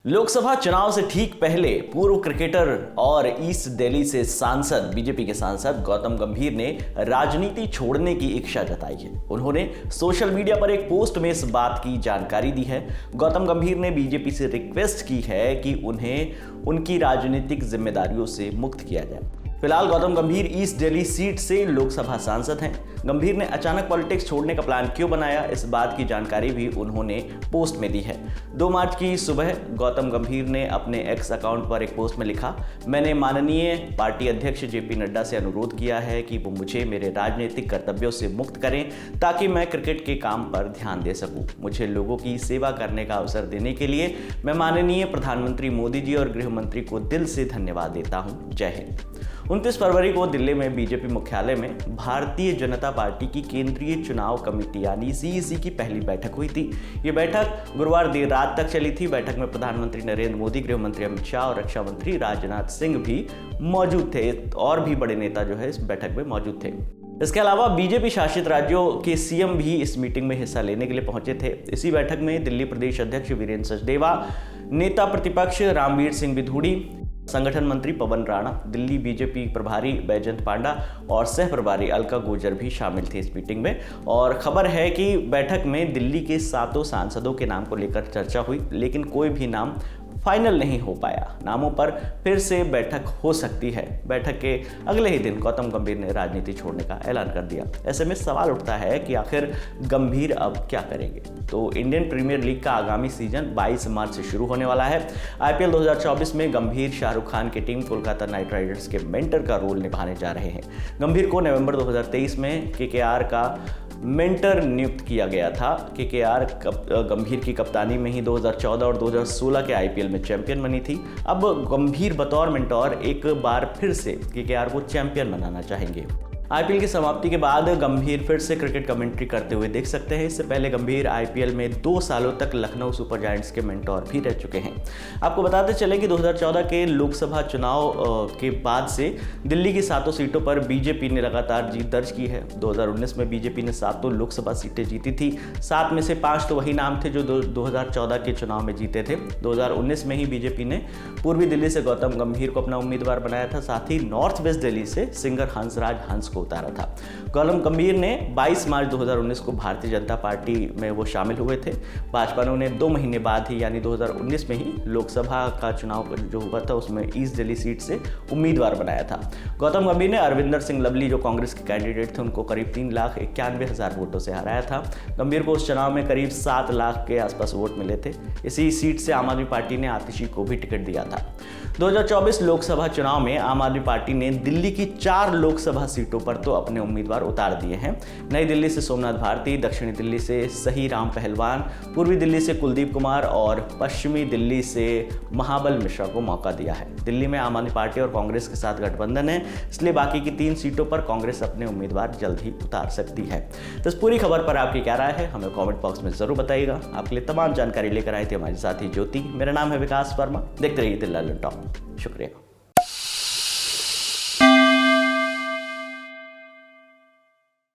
लोकसभा चुनाव से ठीक पहले पूर्व क्रिकेटर और ईस्ट दिल्ली से सांसद बीजेपी के सांसद गौतम गंभीर ने राजनीति छोड़ने की इच्छा जताई है। उन्होंने सोशल मीडिया पर एक पोस्ट में इस बात की जानकारी दी है। गौतम गंभीर ने बीजेपी से रिक्वेस्ट की है कि उन्हें उनकी राजनीतिक जिम्मेदारियों से मुक्त किया जाए। फिलहाल गौतम गंभीर ईस्ट दिल्ली सीट से लोकसभा सांसद हैं। गंभीर ने अचानक पॉलिटिक्स छोड़ने का प्लान क्यों बनाया, इस बात की जानकारी भी उन्होंने पोस्ट में दी है। 2 मार्च की सुबह गौतम गंभीर ने अपने एक्स अकाउंट पर एक पोस्ट में लिखा, मैंने माननीय पार्टी अध्यक्ष जेपी नड्डा से अनुरोध किया है कि वो मुझे मेरे राजनीतिक कर्तव्यों से मुक्त करें ताकि मैं क्रिकेट के काम पर ध्यान दे सकूं। मुझे लोगों की सेवा करने का अवसर देने के लिए मैं माननीय प्रधानमंत्री मोदी जी और गृह मंत्री को दिल से धन्यवाद देता हूं। जय हिंद। 29 फरवरी को दिल्ली में बीजेपी मुख्यालय में भारतीय जनता पार्टी की केंद्रीय चुनाव कमेटी यानी सीईसी की पहली बैठक हुई थी। ये बैठक गुरुवार देर रात तक चली थी। बैठक में प्रधानमंत्री नरेंद्र मोदी, गृह मंत्री अमित शाह और रक्षा मंत्री राजनाथ सिंह भी मौजूद थे और भी बड़े नेता जो है इस बैठक में मौजूद थे। इसके अलावा बीजेपी शासित राज्यों के सीएम भी इस मीटिंग में हिस्सा लेने के लिए पहुंचे थे। इसी बैठक में दिल्ली प्रदेश अध्यक्ष वीरेंद्र सचदेवा, नेता प्रतिपक्ष रामवीर सिंह बिधूड़ी, संगठन मंत्री पवन राणा, दिल्ली बीजेपी प्रभारी बैजयंत पांडा और सह प्रभारी अलका गुर्जर भी शामिल थे इस मीटिंग में। और खबर है कि बैठक में दिल्ली के 7 सांसदों के नाम को लेकर चर्चा हुई, लेकिन कोई भी नाम फाइनल नहीं हो पाया। नामों पर फिर से बैठक हो सकती है। बैठक के अगले ही दिन गौतम गंभीर ने राजनीति छोड़ने का ऐलान कर दिया। ऐसे में सवाल उठता है कि आखिर गंभीर अब क्या करेंगे। तो इंडियन प्रीमियर लीग का आगामी सीजन 22 मार्च से शुरू होने वाला है। आईपीएल 2024 में गंभीर शाहरुख खान की टीम कोलकाता नाइट राइडर्स के मेंटर का रोल निभाने जा रहे हैं। गंभीर को नवंबर 2023 में केकेआर का मेंटर नियुक्त किया गया था। केकेआर गंभीर की कप्तानी में ही 2014 और 2016 के आईपीएल में चैंपियन बनी थी। अब गंभीर बतौर मेंटोर एक बार फिर से केकेआर को चैंपियन बनाना चाहेंगे। आईपीएल की समाप्ति के बाद गंभीर फिर से क्रिकेट कमेंट्री करते हुए देख सकते हैं। इससे पहले गंभीर आईपीएल में 2 सालों तक लखनऊ सुपर जायंट्स के मेंटोर भी रह चुके हैं। आपको बताते चले कि 2014 के लोकसभा चुनाव के बाद से दिल्ली की 7 सीटों पर बीजेपी ने लगातार जीत दर्ज की है। 2019 में बीजेपी ने 7 लोकसभा सीटें जीती थी। 7 में से 5 तो वही नाम थे जो 2014 के चुनाव में जीते थे। 2019 में ही बीजेपी ने पूर्वी दिल्ली से गौतम गंभीर को अपना उम्मीदवार बनाया था। साथ ही नॉर्थ वेस्ट दिल्ली से सिंगर हंसराज हंस को उतारा था। गौतम गंभीर ने 22 मार्च 2019 को भारतीय जनता पार्टी में वो शामिल हुए थे। भाजपा ने उन्हें 2 महीने बाद ही यानी 2019 में ही लोकसभा का चुनाव जो हुआ था उसमें ईस्ट दिल्ली सीट से उम्मीदवार बनाया था। गौतम गंभीर ने अरविंदर सिंह लवली जो कांग्रेस के कैंडिडेट थे उनको करीब 3,91,000 वोटों से हराया था। गंभीर को उस चुनाव में करीब 7 लाख के आसपास वोट मिले थे। इसी सीट से आम आदमी पार्टी ने आतिशी को भी टिकट दिया था। 2024 लोकसभा चुनाव में आम आदमी पार्टी ने दिल्ली की 4 लोकसभा सीटों पर तो अपने उम्मीदवार उतार दिए हैं। नई दिल्ली से सोमनाथ भारती, दक्षिणी दिल्ली से सही राम पहलवान, पूर्वी दिल्ली से कुलदीप कुमार और पश्चिमी दिल्ली से महाबल मिश्रा को मौका दिया है। दिल्ली में आम आदमी पार्टी और कांग्रेस के साथ गठबंधन है, इसलिए बाकी की 3 सीटों पर कांग्रेस अपने उम्मीदवार जल्द ही उतार सकती है। तो इस पूरी खबर पर आपकी क्या राय है हमें कॉमेंट बॉक्स में जरूर बताइएगा। आपके लिए तमाम जानकारी लेकर आई थी हमारे साथी ज्योति। मेरा नाम है विकास वर्मा। देखते रहिए दिल्ली टॉप। शुक्रिया।